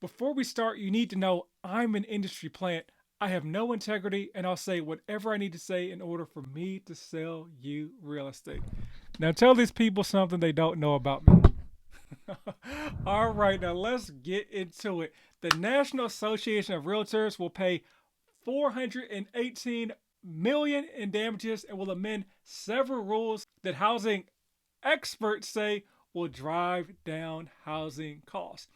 Before we start, you need to know I'm an industry plant. I have no integrity and I'll say whatever I need to say in order for me to sell you real estate. Now tell these people something they don't know about me. All right, now let's get into it. The National Association of Realtors will pay 418 million in damages and will amend several rules that housing experts say will drive down housing costs.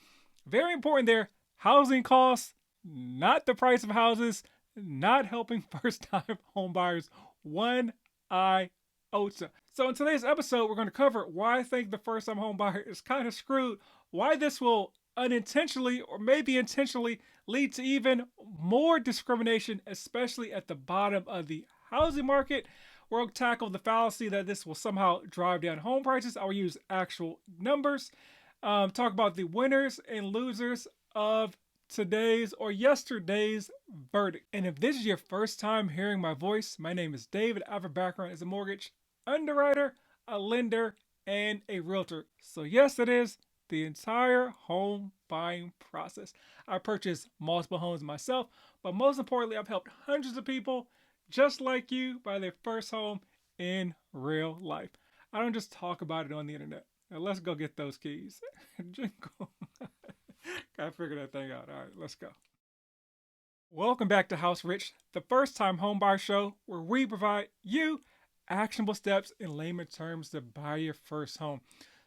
Very important there, housing costs, not the price of houses, not helping first time home buyers one iota. So in today's episode, we're going to cover why I think the first time home buyer is kind of screwed, why this will unintentionally or maybe intentionally lead to even more discrimination, especially at the bottom of the housing market. We'll tackle the fallacy that this will somehow drive down home prices. I'll use actual numbers. Talk about the winners and losers of today's or yesterday's verdict. And if this is your first time hearing my voice, my name is David. I have a background as a mortgage underwriter, a lender, and a realtor. So yes, it is the entire home buying process. I purchased multiple homes myself, but most importantly, I've helped hundreds of people just like you buy their first home in real life. I don't just talk about it on the internet. Now let's go get those keys. Jingle. Gotta figure that thing out. All right, let's go. Welcome back to House Rich, the first time homebuyer show where we provide you actionable steps in layman terms to buy your first home.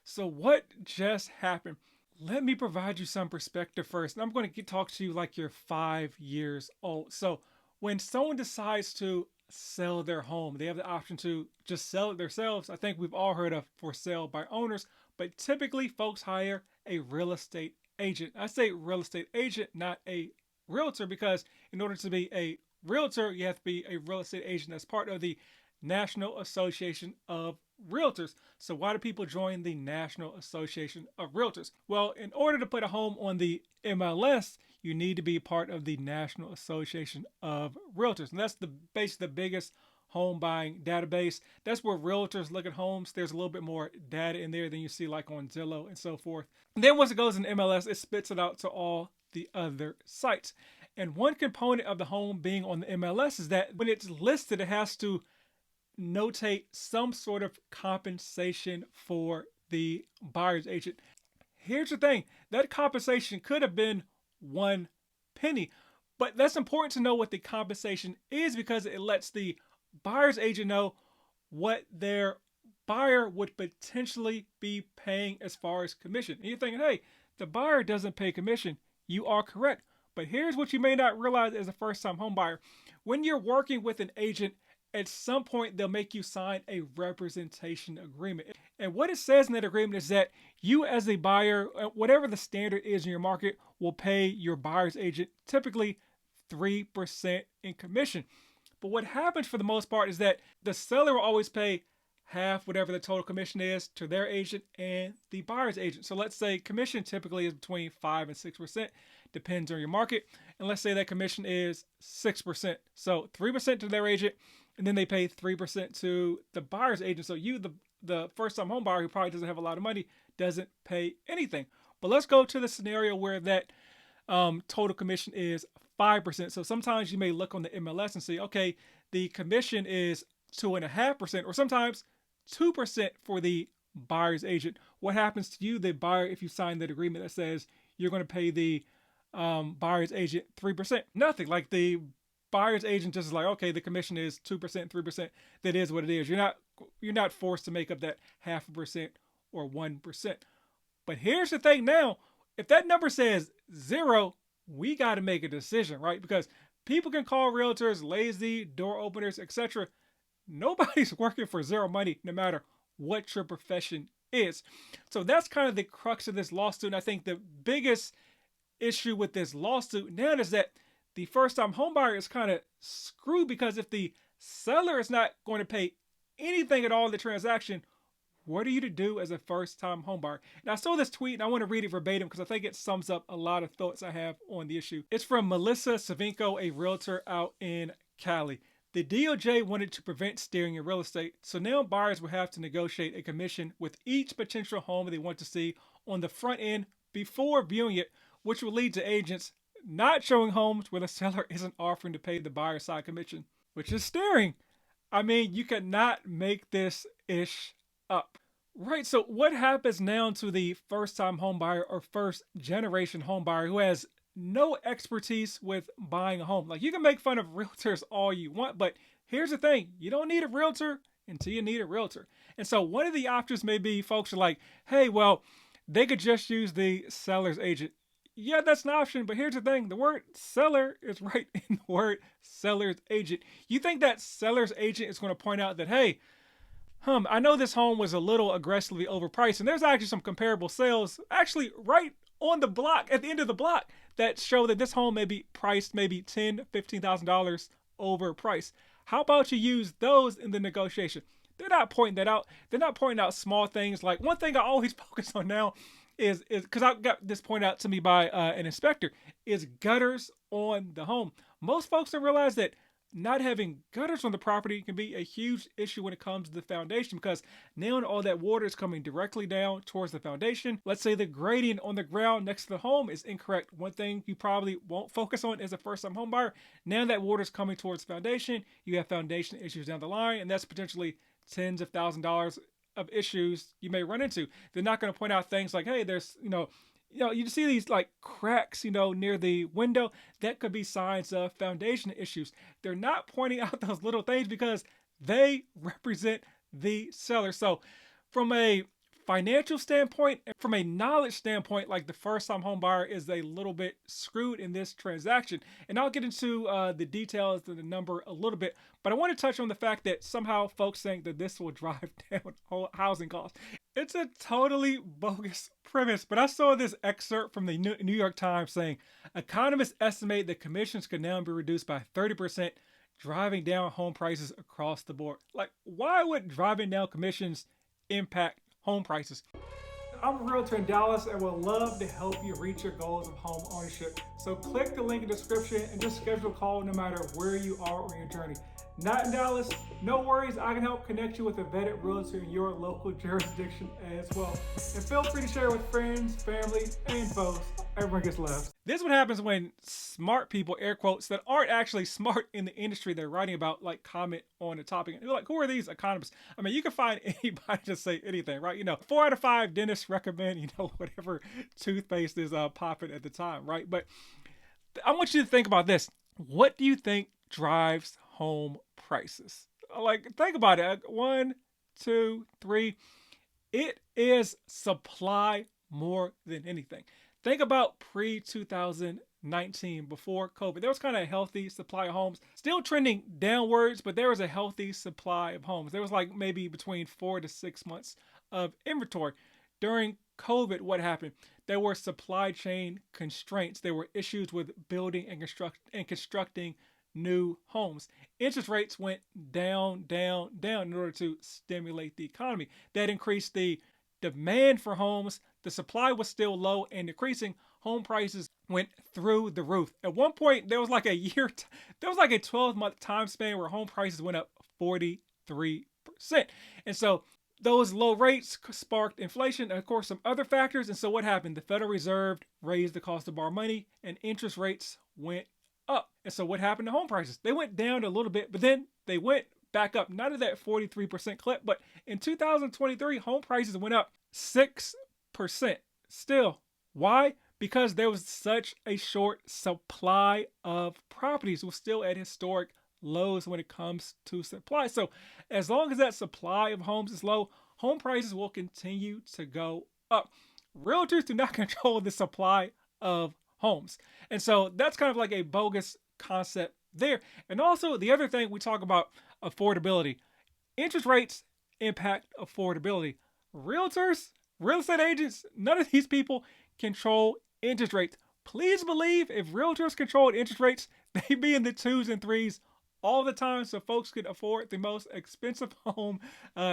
So what just happened? Let me provide you some perspective first. And I'm going to talk to you like you're 5 years old. So when someone decides to sell their home, they have the option to just sell it themselves. I think we've all heard of for sale by owners, but typically folks hire a real estate agent. I say real estate agent, not a realtor, because in order to be a realtor, you have to be a real estate agent that's part of the National Association of Realtors. So why do people join the National Association of Realtors? Well, in order to put a home on the MLS, you need to be part of the National Association of Realtors. And that's basically the biggest home buying database. That's where realtors look at homes. There's a little bit more data in there than you see like on Zillow and so forth. And then once it goes in MLS, it spits it out to all the other sites. And one component of the home being on the MLS is that when it's listed, it has to notate some sort of compensation for the buyer's agent. Here's the thing, that compensation could have been 1 penny, but that's important to know what the compensation is because it lets the buyer's agent know what their buyer would potentially be paying as far as commission. And you're thinking, hey, the buyer doesn't pay commission. You are correct. But here's what you may not realize as a first time home buyer. When you're working with an agent, at some point they'll make you sign a representation agreement. And what it says in that agreement is that you as a buyer, whatever the standard is in your market, will pay your buyer's agent typically 3% in commission. But what happens for the most part is that the seller will always pay half whatever the total commission is to their agent and the buyer's agent. So let's say commission typically is between 5 and 6%, depends on your market. And let's say that commission is 6%. So 3% to their agent, and then they pay 3% to the buyer's agent. So you, the first time home buyer who probably doesn't have a lot of money, doesn't pay anything. But let's go to the scenario where that total commission is 5%. So sometimes you may look on the MLS and see, okay, the commission is 2.5%, or sometimes 2% for the buyer's agent. What happens to you, the buyer, if you sign that agreement that says you're going to pay the buyer's agent 3%? Nothing. Like the buyer's agent just is like, okay, the commission is 2%, 3%. That is what it is. You're not forced to make up that 0.5% or 1%. But here's the thing now, if that number says 0, we got to make a decision, right? Because people can call realtors lazy, door openers, etc. Nobody's working for zero money, no matter what your profession is. So that's kind of the crux of this lawsuit. And I think the biggest issue with this lawsuit now is that the first-time homebuyer is kind of screwed, because if the seller is not going to pay anything at all in the transaction, what are you to do as a first-time homebuyer? And I saw this tweet and I want to read it verbatim because I think it sums up a lot of thoughts I have on the issue. It's from Melissa Savinko, a realtor out in Cali. The DOJ wanted to prevent stealing in real estate, so now buyers will have to negotiate a commission with each potential home they want to see on the front end before viewing it, which will lead to agents not showing homes where the seller isn't offering to pay the buyer side commission, which is staring. I mean, you cannot make this ish up. Right, so what happens now to the first time home buyer or first generation home buyer who has no expertise with buying a home? Like, you can make fun of realtors all you want, but here's the thing, you don't need a realtor until you need a realtor. And so, one of the options may be folks are like, hey, well, they could just use the seller's agent. Yeah, that's an option, but here's the thing, the word seller is right in the word seller's agent. You think that seller's agent is going to point out that, hey, I know this home was a little aggressively overpriced, and there's actually some comparable sales actually right on the block, at the end of the block, that show that this home may be priced maybe $10,000, $15,000 overpriced. How about you use those in the negotiation? They're not pointing that out. They're not pointing out small things. Like, one thing I always focus on now is because I got this pointed out to me by an inspector, is gutters on the home. Most folks don't realize that not having gutters on the property can be a huge issue when it comes to the foundation, because now all that water is coming directly down towards the foundation. Let's say the grading on the ground next to the home is incorrect. One thing you probably won't focus on as a first-time home buyer, now that water is coming towards the foundation, you have foundation issues down the line, and that's potentially tens of thousands of dollars of issues you may run into. They're not going to point out things like, hey, there's, you see these like cracks, near the window. That could be signs of foundation issues. They're not pointing out those little things because they represent the seller. So, from a financial standpoint and from a knowledge standpoint, like, the first time home buyer is a little bit screwed in this transaction. And I'll get into the details of the number a little bit, but I want to touch on the fact that somehow folks think that this will drive down housing costs. It's a totally bogus premise, but I saw this excerpt from the New York Times saying economists estimate that commissions could now be reduced by 30%, driving down home prices across the board. Like, why would driving down commissions impact home prices? I'm a realtor in Dallas and would love to help you reach your goals of home ownership. So click the link in the description and just schedule a call no matter where you are on your journey. Not in Dallas? No worries, I can help connect you with a vetted realtor in your local jurisdiction as well. And feel free to share with friends, family, and foes. Everyone gets love. This is what happens when smart people, air quotes, that aren't actually smart in the industry they're writing about, like, comment on a topic. And you're like, who are these economists? I mean, you can find anybody to say anything, right? 4 out of 5 dentists recommend, whatever toothpaste is popping at the time, right? But I want you to think about this. What do you think drives home prices? Like, think about it. 1, 2, 3. It is supply more than anything. Think about pre-2019, before COVID. There was kind of a healthy supply of homes, still trending downwards, but there was a healthy supply of homes. There was like maybe between 4 to 6 months of inventory. During COVID, what happened? There were supply chain constraints. There were issues with building and constructing new homes. Interest rates went down, down, down in order to stimulate the economy. That increased the demand for homes. The supply was still low and decreasing. Home prices went through the roof. At one point, there was like a 12-month time span where home prices went up 43%. And so those low rates sparked inflation and, of course, some other factors. And so what happened? The Federal Reserve raised the cost of borrowing money and interest rates went up. And so what happened to home prices? They went down a little bit, but then they went back up. Not at that 43% clip, but in 2023, home prices went up 6%. Still. Why? Because there was such a short supply of properties. It was still at historic lows when it comes to supply. So as long as that supply of homes is low, home prices will continue to go up. Realtors do not control the supply of homes. And so that's kind of like a bogus concept there. And also, the other thing, we talk about affordability. Interest rates impact affordability. Realtors, real estate agents, none of these people control interest rates. Please believe if realtors controlled interest rates, they'd be in the 2s and 3s all the time, so folks could afford the most expensive home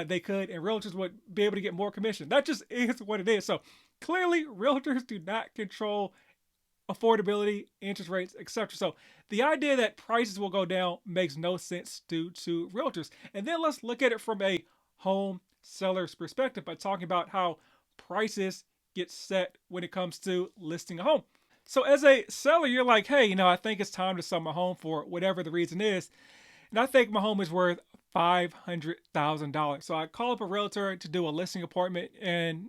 they could, and realtors would be able to get more commission. That just is what it is. So clearly, realtors do not control affordability, interest rates, etc. So the idea that prices will go down makes no sense due to realtors. And then let's look at it from a home seller's perspective by talking about how prices get set when it comes to listing a home. So as a seller, you're like, hey, I think it's time to sell my home for whatever the reason is. And I think my home is worth $500,000. So I call up a realtor to do a listing appointment, and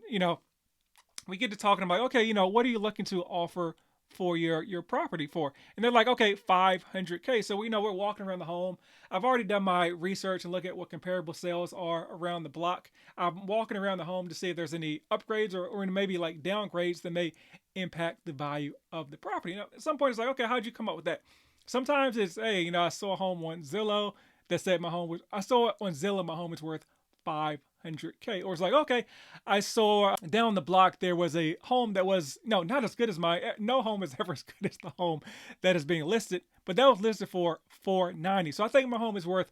we get to talking about, okay, what are you looking to offer for your property for? And they're like, okay, 500K. So we're walking around the home. I've already done my research and look at what comparable sales are around the block. I'm walking around the home to see if there's any upgrades or maybe like downgrades that may impact the value of the property. At some point it's like, okay, how'd you come up with that? Sometimes it's, hey, I saw a home on Zillow that said I saw it on Zillow, my home is worth 500K. Or it's like, okay, I saw down the block there was a home that was, no, not as good as mine. No home is ever as good as the home that is being listed, but that was listed for 490. So I think my home is worth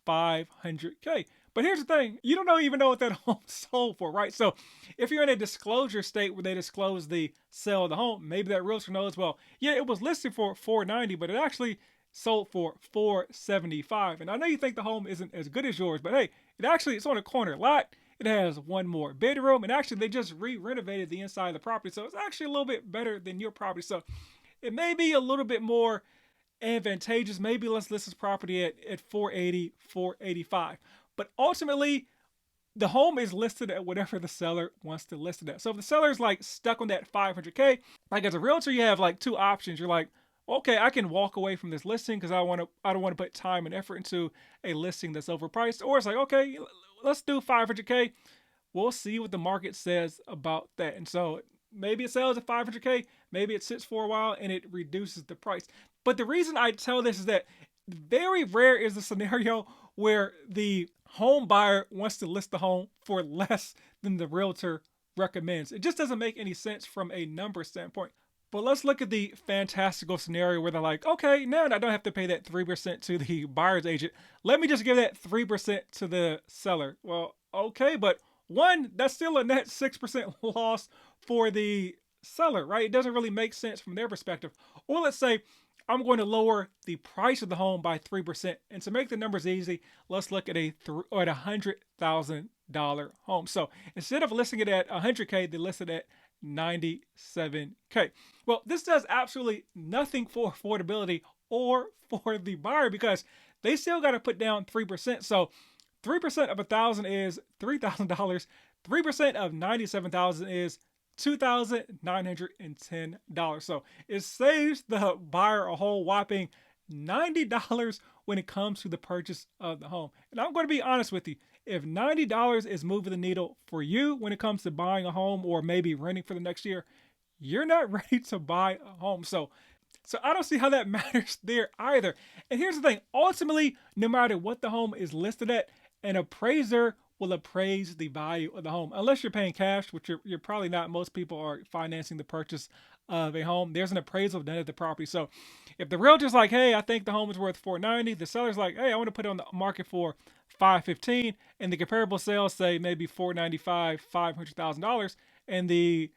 500K. But here's the thing, you don't even know what that home sold for, right? So if you're in a disclosure state where they disclose the sale of the home, maybe that realtor knows, well, yeah, it was listed for 490, but it actually sold for 475. And I know you think the home isn't as good as yours, but hey, it's on a corner lot. It has one more bedroom, and actually they just re-renovated the inside of the property, so it's actually a little bit better than your property. So it may be a little bit more advantageous. Maybe let's list this property at 480, 485. But ultimately, the home is listed at whatever the seller wants to list it at. So if the seller is like stuck on that 500K, like as a realtor, you have like two options. You're like, okay, I can walk away from this listing because I don't want to put time and effort into a listing that's overpriced. Or it's like, okay, let's do 500K. We'll see what the market says about that. And so maybe it sells at 500K, maybe it sits for a while and it reduces the price. But the reason I tell this is that very rare is the scenario where the home buyer wants to list the home for less than the realtor recommends. It just doesn't make any sense from a number standpoint. But let's look at the fantastical scenario where they're like, okay, now I don't have to pay that 3% to the buyer's agent. Let me just give that 3% to the seller. Well, okay, but one, that's still a net 6% loss for the seller, right? It doesn't really make sense from their perspective. Or let's say I'm going to lower the price of the home by 3%. And to make the numbers easy, let's look at at $100,000 home. So instead of listing it at 100K, they list it at 97K. Well, this does absolutely nothing for affordability or for the buyer because they still got to put down 3%. So 3% of $1,000 is $3,000. 3% of $97,000 is $2,910. So it saves the buyer a whole whopping $90 when it comes to the purchase of the home. And I'm going to be honest with you. If $90 is moving the needle for you when it comes to buying a home or maybe renting for the next year, you're not ready to buy a home. So I don't see how that matters there either. And here's the thing. Ultimately, no matter what the home is listed at, an appraiser will appraise the value of the home. Unless you're paying cash, which you're probably not. Most people are financing the purchase of a home. There's an appraisal done at the property. So if the realtor's like, hey, I think the home is worth 490, the seller's like, hey, I want to put it on the market for 515, and the comparable sales say maybe 495, $500,000, and the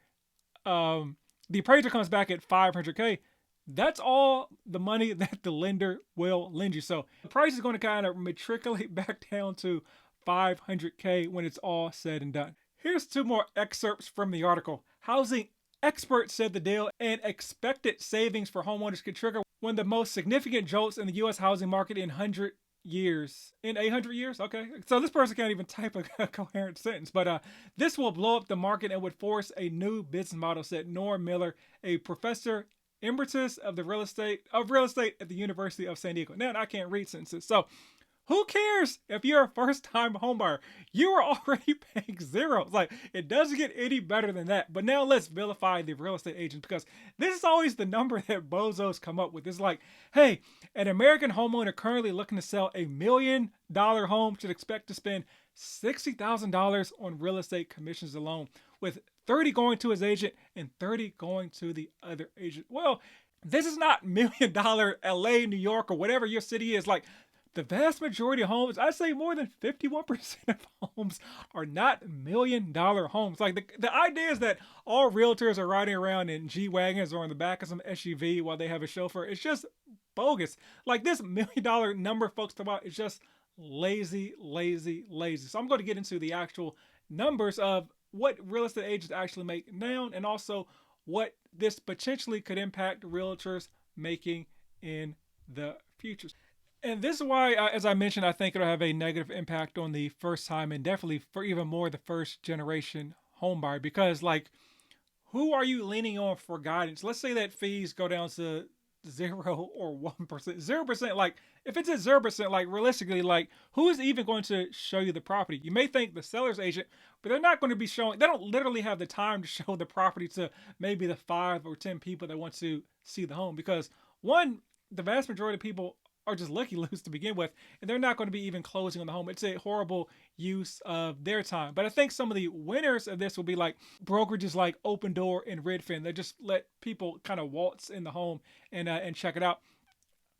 appraiser comes back at 500K. That's all the money that the lender will lend you. So the price is going to kind of matriculate back down to 500K when it's all said and done. Here's two more excerpts from the article. Housing experts said the deal and expected savings for homeowners could trigger one of the most significant jolts in the U.S. housing market in 100 years. In 800 years? Okay. So this person can't even type a coherent sentence. But this will blow up the market and would force a new business model, said Norm Miller, a professor emeritus of real estate at the University of San Diego. Now I can't read sentences. So who cares if you're a first-time homebuyer? You are already paying zero. It's like, it doesn't get any better than that. But now let's vilify the real estate agent because this is always the number that bozos come up with. It's like, hey, an American homeowner currently looking to sell $1 million home should expect to spend $60,000 on real estate commissions alone, with 30 going to his agent and 30 going to the other agent. Well, this is not $1 million LA, New York, or whatever your city is. Like, the vast majority of homes, I'd say more than 51% of homes are not $1 million homes. Like the idea is that all realtors are riding around in G-Wagons or in the back of some SUV while they have a chauffeur. It's just bogus. Like this $1 million number folks talk about is just lazy. So I'm going to get into the actual numbers of what real estate agents actually make now and also what this potentially could impact realtors making in the future. And this is why, as I mentioned, I think it'll have a negative impact on the first time and definitely for even more the first generation home buyer. Because, like, who are you leaning on for guidance? Let's say that fees go down to 0 or 1%, 0%. Like, if it's at 0%, like realistically, like, who is even going to show you the property? You may think the seller's agent, but they're not going to be showing. They don't literally have the time to show the property to maybe the 5 or 10 people that want to see the home because one, the vast majority of people are just lucky lose to begin with, and they're not going to be even closing on the home. It's a horrible use of their time. But I think some of the winners of this will be like brokerages like Open Door and Redfin. They just let people kind of waltz in the home and check it out.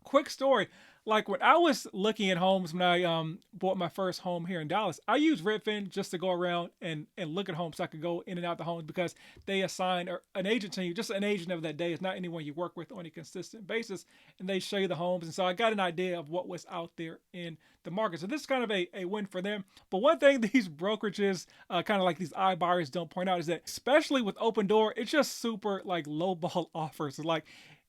Quick story. Like when I was looking at homes when I bought my first home here in Dallas, I used Redfin just to go around and look at homes so I could go in and out the homes because they assign an agent to you, just an agent of that day. It's not anyone you work with on a consistent basis, and they show you the homes. And so I got an idea of what was out there in the market. So this is kind of a win for them. But one thing these brokerages, kind of like these iBuyers, don't point out is that especially with Open Door, it's just super like lowball offers. Like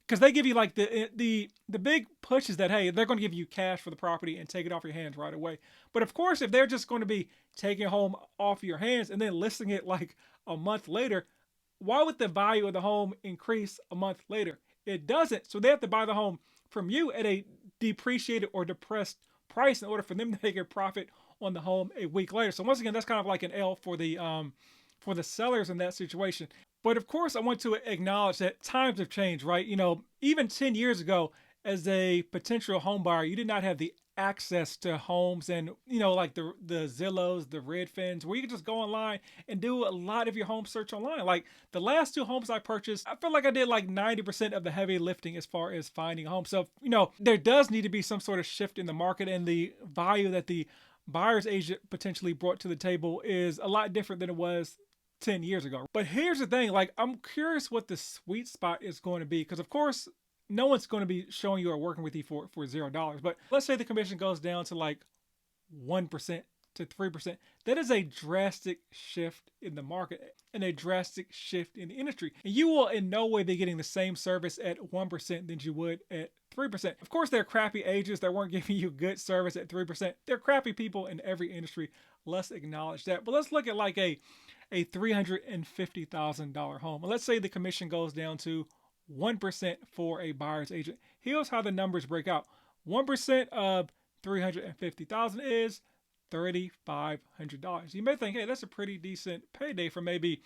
because they give you like the big push is that hey, they're going to give you cash for the property and take it off your hands right away. But of course, if they're just going to be taking a home off your hands and then listing it like a month later, why would the value of the home increase a month later? It doesn't. So they have to buy the home from you at a depreciated or depressed price in order for them to make a profit on the home a week later. So once again, that's kind of like an L for the sellers in that situation. But of course, I want to acknowledge that times have changed, right? You know, even 10 years ago, as a potential home buyer, you did not have the access to homes and, you know, like the Zillows, the Redfins, where you could just go online and do a lot of your home search online. Like the last two homes I purchased, I feel like I did like 90% of the heavy lifting as far as finding a home. So, you know, there does need to be some sort of shift in the market, and the value that the buyer's agent potentially brought to the table is a lot different than it was 10 years ago. But here's the thing, like I'm curious what the sweet spot is going to be, because of course no one's going to be showing you or working with you for $0. But let's say the commission goes down to like 1% to 3%. That is a drastic shift in the market and a drastic shift in the industry. And you will in no way be getting the same service at 1% than you would at 3%. Of course, there are crappy agents that weren't giving you good service at 3%. There are crappy people in every industry. Let's acknowledge that. But let's look at like a $350,000 home. Let's say the commission goes down to 1% for a buyer's agent. Here's how the numbers break out. 1% of 350,000 is $3,500. You may think, hey, that's a pretty decent payday for maybe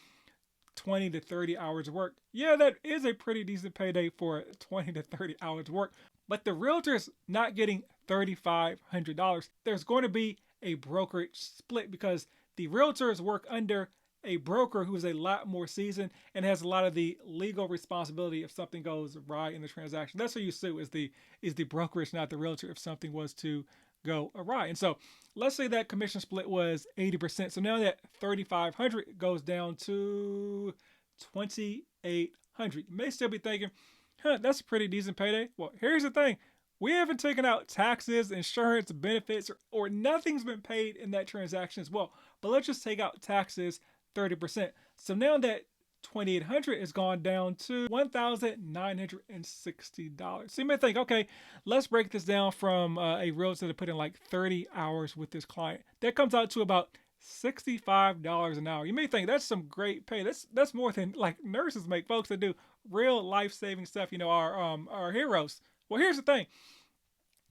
20 to 30 hours of work. Yeah, that is a pretty decent payday for 20 to 30 hours of work. But the realtor's not getting $3,500. There's going to be a brokerage split because the realtors work under a broker who is a lot more seasoned and has a lot of the legal responsibility if something goes awry in the transaction. That's who you sue is the brokerage, not the realtor, if something was to go awry. And so let's say that commission split was 80%. So now that 3,500 goes down to 2,800. You may still be thinking, that's a pretty decent payday. Well, here's the thing. We haven't taken out taxes, insurance, benefits, or nothing's been paid in that transaction as well. But let's just take out taxes, 30%. So now that 2,800 has gone down to $1,960. So you may think, okay, let's break this down from a realtor that put in like 30 hours with this client. That comes out to about $65 an hour. You may think that's some great pay. That's more than like nurses make, folks that do real life-saving stuff. You know, our heroes. Well, here's the thing.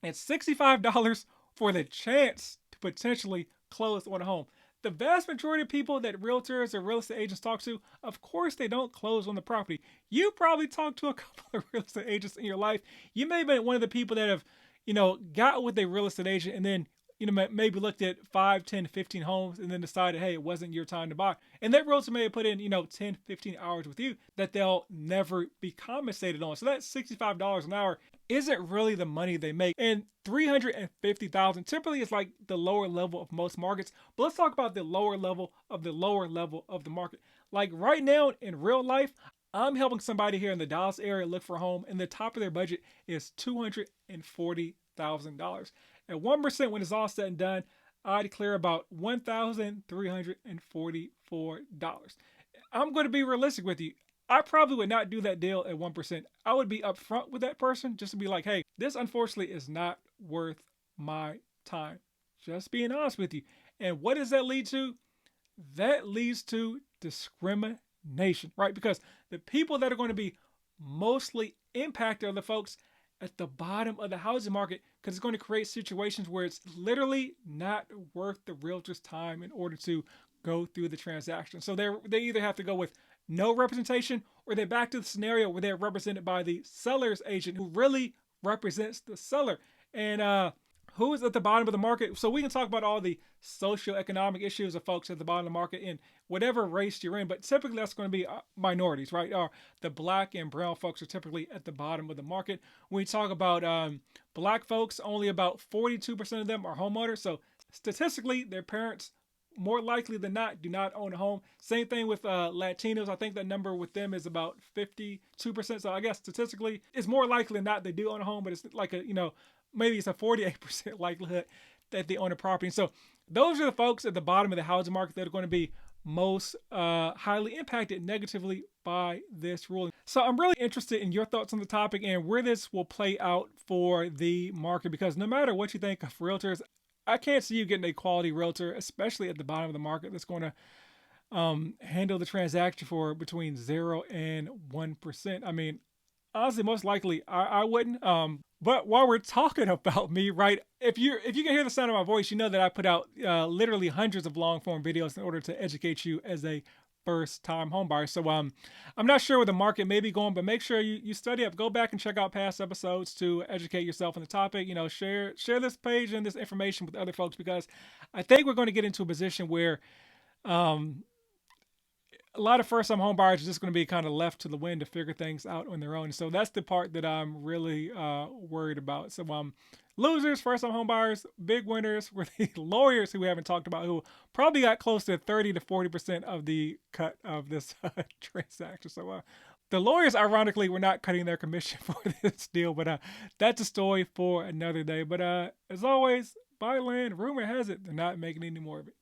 It's $65 for the chance to potentially close on a home. The vast majority of people that realtors or real estate agents talk to, of course, they don't close on the property. You probably talked to a couple of real estate agents in your life. You may have been one of the people that have, you know, got with a real estate agent and then, you know, maybe looked at 5, 10, 15 homes and then decided, hey, it wasn't your time to buy. And that realtor may have put in, you know, 10, 15 hours with you that they'll never be compensated on. So that $65 an hour isn't really the money they make. And $350,000 typically is like the lower level of most markets. But let's talk about the lower level of the market. Like right now in real life, I'm helping somebody here in the Dallas area look for a home, and the top of their budget is $240,000. At 1%, when it's all said and done, I'd clear about $1,344. I'm going to be realistic with you. I probably would not do that deal at 1%. I would be upfront with that person just to be like, hey, this unfortunately is not worth my time. Just being honest with you. And what does that lead to? That leads to discrimination, right? Because the people that are going to be mostly impacted are the folks at the bottom of the housing market, because it's going to create situations where it's literally not worth the realtor's time in order to go through the transaction. So they either have to go with no representation, or they're back to the scenario where they're represented by the seller's agent who really represents the seller. And who is at the bottom of the market? So we can talk about all the socioeconomic issues of folks at the bottom of the market in whatever race you're in, but typically that's going to be minorities, right? Or the black and brown folks are typically at the bottom of the market. When we talk about black folks, only about 42% of them are homeowners. So statistically, their parents more likely than not do not own a home. Same thing with Latinos. I think that number with them is about 52%. So I guess statistically, it's more likely than not they do own a home, but it's like maybe it's a 48% likelihood that they own a property. And so those are the folks at the bottom of the housing market that are going to be most highly impacted negatively by this ruling. So I'm really interested in your thoughts on the topic and where this will play out for the market, because no matter what you think of realtors, I can't see you getting a quality realtor, especially at the bottom of the market, that's going to handle the transaction for between 0 and 1%. I mean, honestly, most likely I wouldn't. But while we're talking about me, right? If you can hear the sound of my voice, you know that I put out literally hundreds of long form videos in order to educate you as a first time home buyer. So I'm not sure where the market may be going, but make sure you study up. Go back and check out past episodes to educate yourself on the topic. Share this page and this information with other folks, because I think we're going to get into a position where a lot of first time home buyers are just going to be kind of left to the wind to figure things out on their own. So that's the part that I'm really worried about. So losers, first time home buyers. Big winners were the lawyers, who we haven't talked about, who probably got close to 30 to 40% of the cut of this transaction. So the lawyers, ironically, were not cutting their commission for this deal, but that's a story for another day. But as always, buy land. Rumor has it they're not making any more of it.